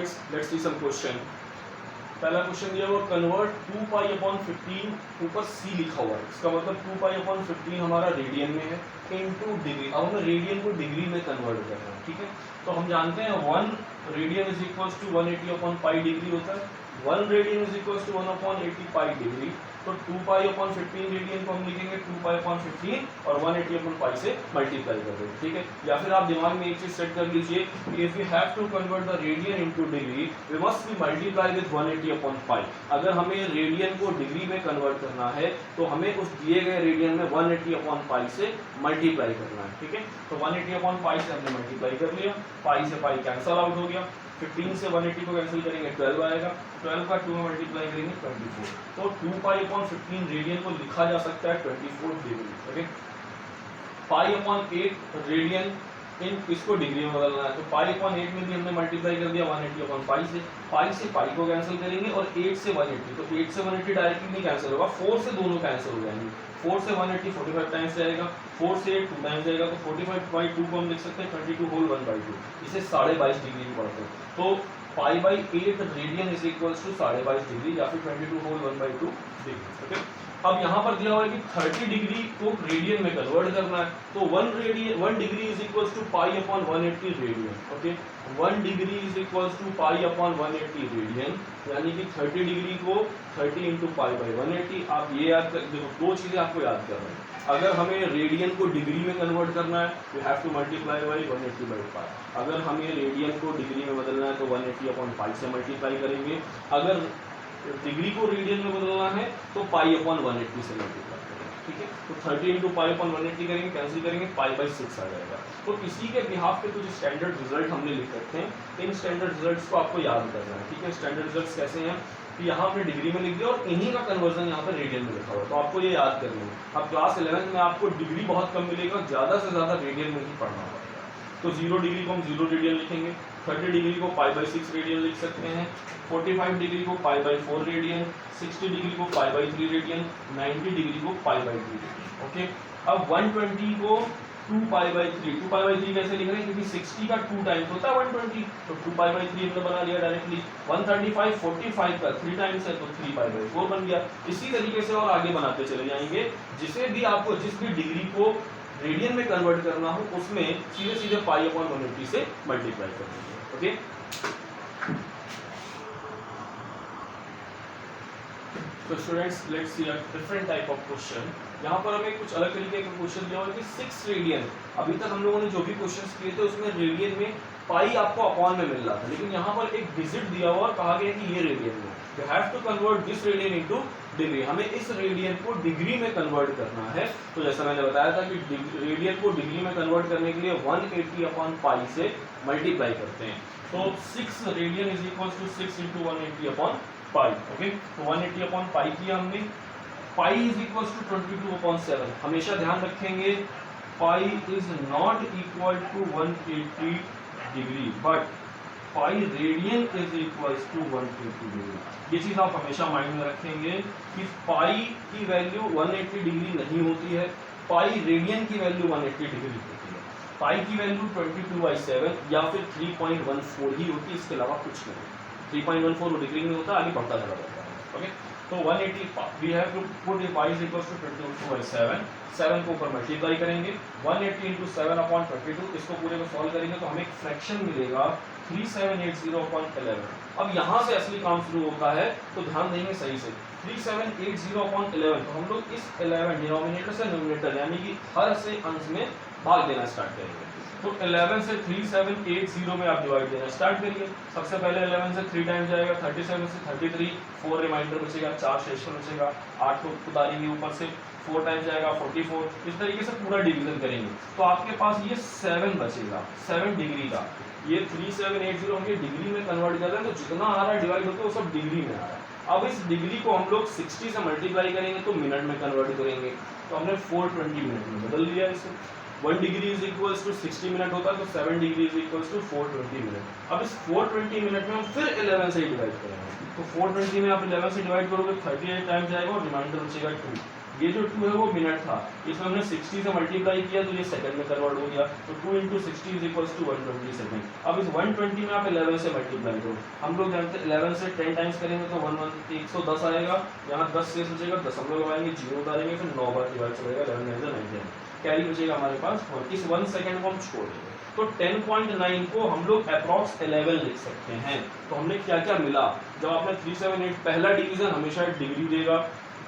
Students let's see some question. पहला question दिया हुआ कन्वर्ट 2 पाई अपॉन 15, ऊपर c लिखा हुआ है, इसका मतलब 2 पाई अपॉन 15 हमारा रेडियन में है इनटू डिग्री। अब हमें रेडियन को डिग्री में कन्वर्ट करना है, ठीक है। तो हम जानते हैं 1 radian is equals to 180 upon pi degree होता है, 1 radian is equals to 1 upon 80 pi degree. तो 2 पाई अपॉन 15 रेडियन को हम लिखेंगे 2 पाई अपॉन 15 और 180 अपॉन पाई से मल्टीप्लाई कर देंगे, ठीक है। या फिर आप दिमाग में एक चीज सेट कर लीजिए कि if we have to convert the radian into degree we must be multiply with 180 upon pi. अगर हमें रेडियन को डिग्री में कन्वर्ट करना है तो हमें उस दिए गए रेडियन में 180 अपॉन पाई से मल्टीप्लाई करना है, ठीक है। तो 180 अपॉन पाई से हमने मल्टीप्लाई कर लिया, पाई से पाई कैंसल आउट हो गया, 15 से 180 को कैंसिल करेंगे 12 आएगा, 12 का 2 में मल्टीप्लाई करेंगे 24। तो 2 पाई अपॉन 15 रेडियन को लिखा जा सकता है 24 degree, okay. Pi upon 8 radian in इसको डिग्री में बदलना है, तो पाई अपॉन 8 में भी हमने मल्टीप्लाई कर दिया 180 अपॉन पाई से पाई को कैंसिल करेंगे और 8 से 180, तो 8 से 180 डायरेक्टली नहीं कैंसिल होगा, 4 से दोनों कैंसिल हो जाएंगे, 4 से 180 45 टाइम्स जाएगा, 4 से 8 2 टाइम्स जाएगा, तो 45/2 को हम लिख सकते हैं 22 होल 1/2, इसे 22.5 डिग्री में पढ़ते हैं। तो pi by 8 radian is equals to 22.5 degree या फिर 22 होल 1/2 डिग्री, ओके। अब यहाँ पर दिया हुआ है कि 30 डिग्री को रेडियन में कन्वर्ट करना है, तो 1 degree is equals to pi upon 180 radian, okay. 1 degree is equals to pi upon 180 radian, यानी कि 30 डिग्री को 30 इंटू पाई बाई 180। आप ये याद कर, देखो दो चीजें आपको याद करना है। अगर हमें रेडियन को डिग्री में कन्वर्ट करना है we have to multiply by 180 by pi. अगर हमें रेडियन को डिग्री में बदलना है तो 180 अपॉन पाई से मल्टीप्लाई करेंगे। अगर डिग्री को रेडियन में बदलना है तो पाई अपॉन 180 से मल्टीप्लाई करेंगे, ठीक है। तो 30 इंटू पाई अपॉन 180 करेंगे, कैंसिल करेंगे, पाई बाई 6 आ जाएगा। तो इसी के बिहाफ पे कुछ स्टैंडर्ड रिजल्ट हमने लिख रखे हैं, इन स्टैंडर्ड रिजल्ट्स को आपको याद करना है, ठीक है। स्टैंडर्ड रिजल्ट्स कैसे हैं कि यहाँ हमने डिग्री में लिख दिया और इन्हीं का कन्वर्जन यहाँ पर रेडियन में लिखा हुआ है, तो आपको ये याद करना है। अब क्लास 11 में आपको डिग्री बहुत कम मिलेगा, ज़्यादा से ज़्यादा रेडियन में ही पढ़ना होगा। तो 0 डिग्री को हम 0 रेडियन लिखेंगे, 30 डिग्री को पाई बाई 6 रेडियन लिख सकते हैं, 45 डिग्री को पाई बाई 4 रेडियन, 60 डिग्री को पाई बाई 3 रेडियन, 90 डिग्री को पाई बाई 3 रेडियन, ओके। अब 120 को 2 पाई बाई 3, 2 पाई बाई 3 कैसे लिख रहे हैं क्योंकि 60 का 2 टाइम्स होता है 120, तो 2 पाई बाई 3 हमने बना लिया डायरेक्टली। 135 45 का 3 टाइम्स है तो 3 पाई बाई 4 बन गया। इसी तरीके से और आगे बनाते चले जाएंगे, जिसे भी आपको जिस भी डिग्री को रेडियन में कन्वर्ट करना हो उसमें सीधे सीधे पाई अपॉन 180 से मल्टीप्लाई कर देंगे, ओके। तो students let's C a different type of question. यहाँ पर हमें कुछ अलग तरीके का क्वेश्चन दिया हुआ है कि 6 रेडियन, अभी तक हम लोगों ने जो भी क्वेश्चंस किए थे उसमें रेडियन में पाई आपको अपॉन में मिल रहा था, लेकिन यहाँ पर एक डिजिट दिया हुआ और कहा गया कि ये रेडियन में you have to convert this radian into degree. हमें इस रेडियन को डिग्री में कन्वर्ट करना है, तो जैसा मैंने बताया था कि रेडियन को डिग्री में कन्वर्ट करने के लिए 180 अपॉन पाई से मल्टीप्लाई करते हैं। तो 6 radian is equals to 6 into 180 upon pi, okay. तो 180 अपॉन पाई किया हमने, pi is equals to 22 upon 7। हमेशा ध्यान रखेंगे pi is not equal to 180 degree but pi radian is equals to 180 degree. ये चीज आप हमेशा माइंड में रखेंगे कि पाई की वैल्यू 180 डिग्री नहीं होती है, पाई रेडियन की वैल्यू 180 डिग्री होती है। पाई की वैल्यू 22/7 या फिर 3.14 ही होती है, इसके अलावा कुछ नहीं। 3.14 डिग्री में होता है, आगे बढ़ता चला जाता है, ओके। तो 180 we have to put pi is equals to 22/7, 7 को ऊपर मल्टीप्लाई करेंगे, 180 इंटू 7 अपॉन 22, इसको पूरे को सॉल्व करेंगे तो हमें एक फ्रैक्शन मिलेगा 3780 अपॉन 11। अब यहाँ से असली काम शुरू होता है, तो ध्यान देंगे सही से। 3780 अपॉन 11, तो हम लोग इस 11 डिनोमिनेटर से न्यूमरेटर यानी कि हर से अंश में भाग देना स्टार्ट करेंगे। तो 11 से 3780 में आप डिवाइड देना स्टार्ट करिए। सबसे पहले 11 से 3 टाइम्स जाएगा, 37 से 33, 4 रिमाइंडर बचेगा, 4 शेषफल बचेगा, 8 को उतारेंगे ऊपर से, 4 टाइम्स जाएगा 44, इस तरीके से पूरा डिवीजन करेंगे तो आपके पास ये 7 बचेगा, 7 डिग्री का। ये 3780 हम ये डिग्री में कन्वर्ट कर रहे हैं, तो जितना आ रहा है डिवाइड होकर वो सब डिग्री में आ रहा है। अब इस डिग्री को हम लोग 60 से मल्टीप्लाई करेंगे तो मिनट में कन्वर्ट करेंगे, तो हमने 420 मिनट में बदल दिया इसे। 1 degree is equals to 60 minute होता है, तो 7 degree is equals to 420 minute. अब इस 420 मिनट में हम फिर 11 से डिवाइड करेंगे, तो 420 में आप 11 से डिवाइड करोगे 38 टाइम्स जाएगा और रिमाइंडर बचेगा 2। ये जो 2 है वो मिनट था, इसमें हमने 60 से मल्टीप्लाई किया तो ये सेकंड में कन्वर्ट हो गया, तो 2 into 60 is equals to 120 second. अब इस 120 में आप 11 से मल्टीप्लाई करो, हम लोग जानते हैं 11 से 10 टाइम्स करेंगे तो 110 आएगा, यहाँ 10 से बचेगा, 10 हम लोग लगाएंगे, 0 उतारेंगे, फिर 9 बार डिवाइड चलेगा, 11 9 9 कैरी बचेगा हमारे पास 1। इस 1 सेकंड को हम छोड़ देंगे, तो 10.9 को हम लोग अप्रॉक्स 11 लिख सकते हैं। तो हमने क्या क्या मिला, जब आपने 378 पहला डिवीजन हमेशा डिग्री देगा,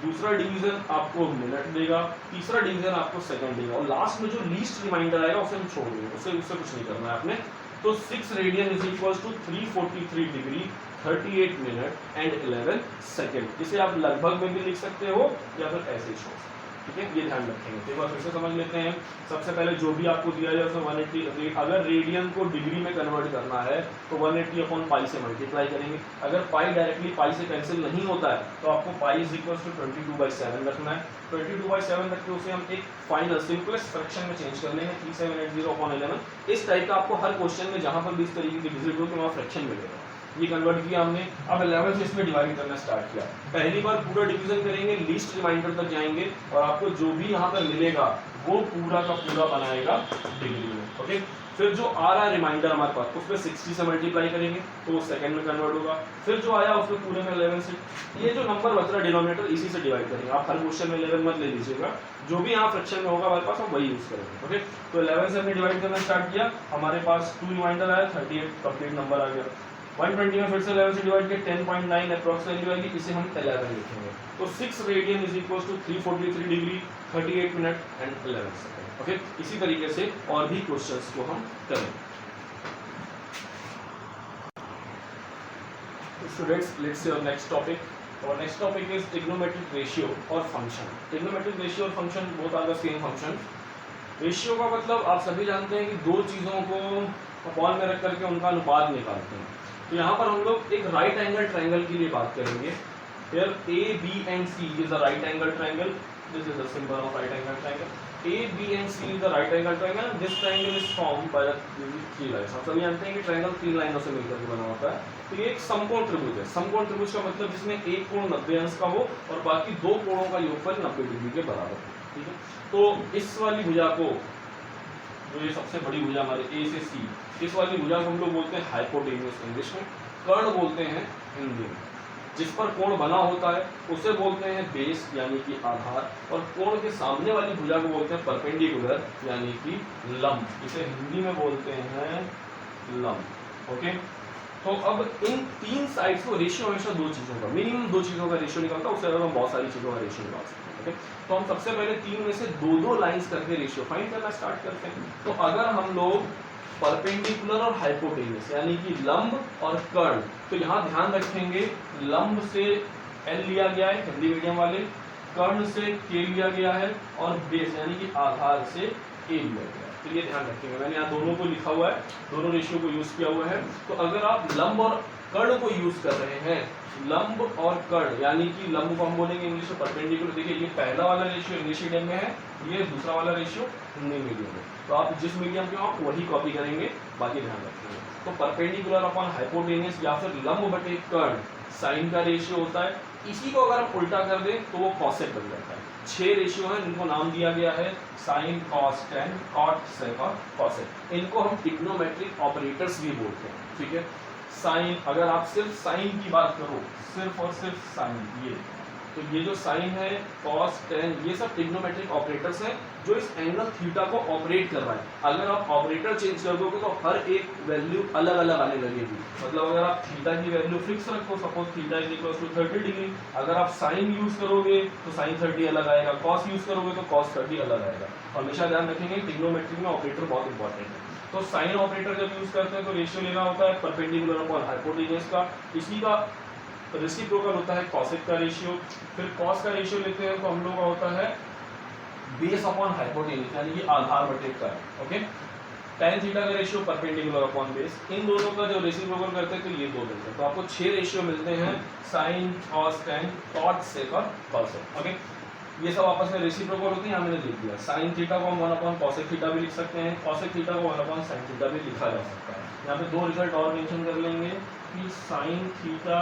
दूसरा डिवीजन आपको मिनट देगा, तीसरा डिवीजन आपको सेकंड देगा, और लास्ट में जो लीस्ट रिमाइंडर आएगा उसे हम छोड़ देंगे, उससे कुछ नहीं करना है आपने। तो 6 radian is equals to 343 degree 38 minute and 11 second. इसे आप लगभग में भी लिख सकते हो या फिर ऐसे ही छोड़, ठीक है, ये ध्यान रखेंगे। तो एक बार फिर से समझ लेते हैं। सबसे पहले जो भी आपको दिया जाए उसमें 180, अगर रेडियन को डिग्री में कन्वर्ट करना है तो 180 अपॉन पाई से मल्टीप्लाई करेंगे। अगर पाई डायरेक्टली पाई से कैंसिल नहीं होता है तो आपको पाई इज इक्वल टू 22/7 रखना है। 22/7 रख के उसे हम एक फाइनल सिंपलेस्ट फ्रैक्शन में चेंज कर लेंगे, 3780 अपॉन 11। इस टाइप का आपको हर क्वेश्चन में जहां पर भी इस तरीके की विजिट हो तो वहाँ फ्रैक्शन मिलेगा। ये कन्वर्ट किया हमने, अब 11 से इसमें डिवाइड करना स्टार्ट किया। पहली बार पूरा डिवीजन करेंगे, लीस्ट रिमाइंडर तक जाएंगे और आपको जो भी यहाँ पर मिलेगा वो पूरा का पूरा बनाएगा डिग्री में। ओके, फिर जो आ रहा है रिमाइंडर हमारे पास उसमें 60 से मल्टीप्लाई करेंगे तो वो सेकंड में कन्वर्ट होगा। फिर जो आया उसमें पूरे में 11 से, ये जो नंबर बच रहा है डिनोमिनेटर इसी से डिवाइड करेंगे। आप हर क्वेश्चन में 11 मत ले लीजिएगा, जो भी यहाँ फ्रैक्शन में होगा हमारे पास हम वही यूज करेंगे। ओके, तो 11 से हमने डिवाइड करना स्टार्ट किया, हमारे पास 2 रिमाइंडर आया, 38 कंप्लीट नंबर आ गया। 120 में फिर से 11 से डिवाइड किया, 10.9 अप्रॉक्स वैल्यू आएगी, इसे हम 11 लिखेंगे। तो 6 radian is equals to 343 degree 38 minute and 11 second. Okay, इसी तरीके से और भी क्वेश्चंस को हम करेंगे। Students, let's see our next topic. और next topic is trigonometric ratio और फंक्शन। ट्रिग्नोमेट्रिक रेशियो और function both are the same function. Ratio का मतलब आप सभी जानते हैं कि दो चीजों को अपॉन में रख करके उनका अनुपात निकालते हैं। तो यहाँ पर हम लोग एक राइट एंगल ट्रायंगल के लिए बात करेंगे। Here A, B and C is a right angle triangle. This is the symbol of right angle triangle. A, B and C is the right angle triangle. This triangle is formed by the three lines. हम सभी जानते हैं कि triangle 3 लाइनों से मिलकर के बना होता है। तो ये एक समकोण त्रिभुज है। समकोण त्रिभुज का मतलब जिसमें एक कोण 90 अंश का हो और बाकी दो कोणों का योगफल 90 डिग्री के बराबर हो। ठीक है, तो इस वाली भुजा को, जो ये सबसे बड़ी भुजा हमारे A से C, इस वाली भुजा को हम लोग बोलते हैं हाइपोटेन्यूस इंग्लिश में, कर्ण बोलते हैं हिंदी में। जिस पर कोण बना होता है उसे बोलते हैं बेस यानी कि आधार, और कोण के सामने वाली भुजा को बोलते हैं परपेंडिकुलर यानी कि लंब। इसे हिंदी में बोलते हैं लंब। ओके, तो अब इन तीन साइड्स को रेशियो हमेशा दो चीजों का, मिनिमम दो चीजों का रेशियो निकलता है, उससे अगर हम बहुत सारी चीजों का रेशियो निकाल सकते हैं। ओके, तो हम सबसे पहले तीन में से दो दो लाइंस करके रेशियो फाइंड करना स्टार्ट करते हैं। तो अगर हम लोग परपेंडिकुलर और हाइपोटेन्यूस यानी कि लंब और कर्ण, तो यहाँ ध्यान रखेंगे लंब से L लिया गया है हिंदी मीडियम वाले, कर्ण से K लिया गया है और बेस यानी कि आधार से A लिया गया है। तो ये ध्यान रखेंगे, मैंने यहाँ दोनों को लिखा हुआ है, दोनों रेशियो को यूज किया हुआ है। तो अगर आप लंब और कर्ण को यूज कर रहे हैं, लंब और कर्ण यानी कि लंब को हम बोलेंगे इंग्लिश में परपेंडिकुलर। देखिए ये पहला वाला रेशियो इंग्लिश मीडियम में है, ये दूसरा वाला रेशियो हिंदी मीडियम में। तो आप जिस मीडियम के हो आप वही कॉपी करेंगे, बाकी ध्यान रखेंगे। तो परपेंडिकुलर अपॉन हाइपोटेन्यूस या फिर लंब बटे कर्ण साइन का रेशियो होता है। इसी को अगर हम उल्टा कर दें तो वो कॉसेक बन जाता है। 6 रेशियो हैं जिनको नाम दिया गया है साइन, कॉस, टेन, कॉट, सेक और कॉसेक। इनको हम ट्रिग्नोमेट्रिक ऑपरेटर्स भी बोलते हैं। ठीक है, साइन, अगर आप सिर्फ साइन की बात करो, सिर्फ और सिर्फ साइन, ये तो ये जो साइन है, कॉस, टेन, ये सब ट्रिग्नोमेट्रिक ऑपरेटर्स हैं जो इस एंगल थीटा को ऑपरेट कर रहा है। अगर आप ऑपरेटर चेंज कर दोगे तो हर एक वैल्यू अलग अलग आने लगेगी। मतलब अगर आप थीटा की वैल्यू फिक्स रखो, suppose theta is equal to 30 degree, अगर आप साइन यूज करोगे तो साइन 30 अलग आएगा, कॉस यूज करोगे तो कॉस 30 अलग आएगा। हमेशा ध्यान रखेंगे ट्रिग्नोमेट्री में ऑपरेटर बहुत इंपॉर्टेंट है। तो साइन ऑपरेटर जब यूज करते हैं तो रेशियो लेना होता है परपेंडिकुलर अपॉन हाइपोटेन्यूस का, इसी का रेसिप्रोकल होता है कॉसेक का रेशियो। फिर कॉस का रेशियो लेते हैं तो हम लोग का होता है बेस अपॉन हाइपोटेन्यूस यानी कि आधार बटे कर्ण। ओके, tan थीटा का रेशियो परपेंडिकुलर अपॉन बेस, इन दोनों का जो रेसिप्रोकल करते हैं तो ये दो मिलते हैं। तो आपको 6 रेशियो मिलते हैं, साइन, कॉस, टेन, कॉट, सेक और कॉसेक। ओके, ये सब आपस में रेसिप्रोकल होते हैं, यहाँ मैंने लिख दिया। साइन थीटा को हम 1 अपॉन कॉसेक थीटा भी लिख सकते हैं, कॉसेक थीटा को 1 अपॉन साइन थीटा भी लिखा जा सकता है। यहाँ पे दो रिजल्ट और मेंशन कर लेंगे कि साइन थीटा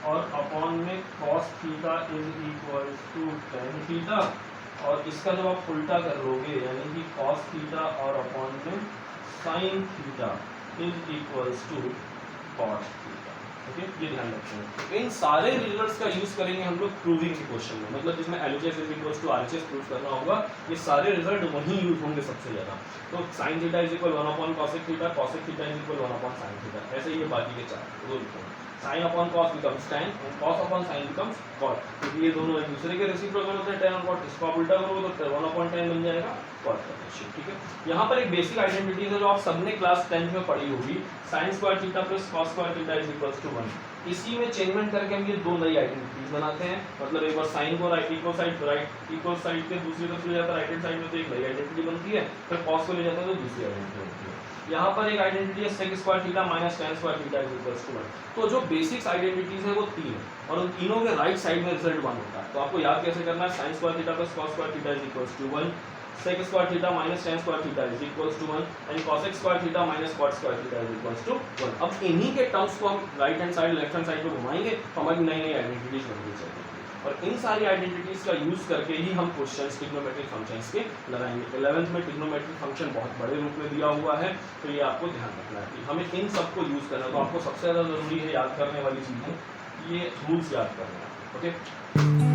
और अपॉन में cos theta is equal to tan theta और इसका जब आप उल्टा कर लोगे यानी कि cos थीटा और अपॉन में sin theta is equals to cot theta. Okay, ये ध्यान रखें। इन सारे रिजल्ट्स का यूज करेंगे हम लोग प्रूविंग के क्वेश्चन में, मतलब जिसमें LHS is equals to RHS prove करना होगा, ये सारे रिजल्ट वहीं यूज होंगे सबसे ज्यादा। तो sin theta is equal 1 upon cosec theta, cosec theta is equal 1 upon sin theta, ऐसे ही ये बाकी के चार वो लिखो। sin upon cos becomes tan and cos upon sin becomes cot, क्योंकि ये दोनों एक दूसरे के रेसिप्रोकल होते हैं tan और cot। इसको आप उल्टा करोगे तो 1 अपॉन tan बन जाएगा cot का रेशियो। ठीक है, यहाँ पर एक बेसिक आइडेंटिटी है जो आप सबने क्लास 10 में पढ़ी होगी, sin square theta plus cos square theta is equals to 1। इसी में चेंजमेंट करके हम ये दो नई आइडेंटिटीज बनाते हैं, मतलब एक बार साइन को राइट इक्वल साइड के दूसरी तरफ ले जाता है, राइट हैंड साइड में तो एक नई आइडेंटिटी बनती है, फिर cos को ले जाता है तो दूसरी आइडेंटिटी बनती है। यहाँ पर एक आइडेंटिटी है sec square theta minus tan square theta is equals to 1। तो जो बेसिक्स आइडेंटिटीज है वो तीन है और उन तीनों के राइट साइड में रिजल्ट 1 होता है। तो आपको याद कैसे करना है, sin square theta plus cos square theta is equals to 1, sec square theta minus tan square theta is equals to 1 and cosec square theta minus cot square theta is equals to 1। अब इन्हीं के terms को हम right hand side left hand side पे घुमाएंगे तो हमारी नई नई आइडेंटिटीज बननी चाहिए, और इन सारी आइडेंटिटीज का यूज करके ही हम क्वेश्चंस ट्रिग्नोमेट्रिक फंक्शंस के लगाएंगे। 11th में ट्रिग्नोमेट्रिक फंक्शन बहुत बड़े रूप में दिया हुआ है, तो ये आपको ध्यान रखना है कि हमें इन सबको यूज करना है। तो आपको सबसे ज्यादा जरूरी है याद करने वाली चीज है ये रूल्स याद करना है। ओके,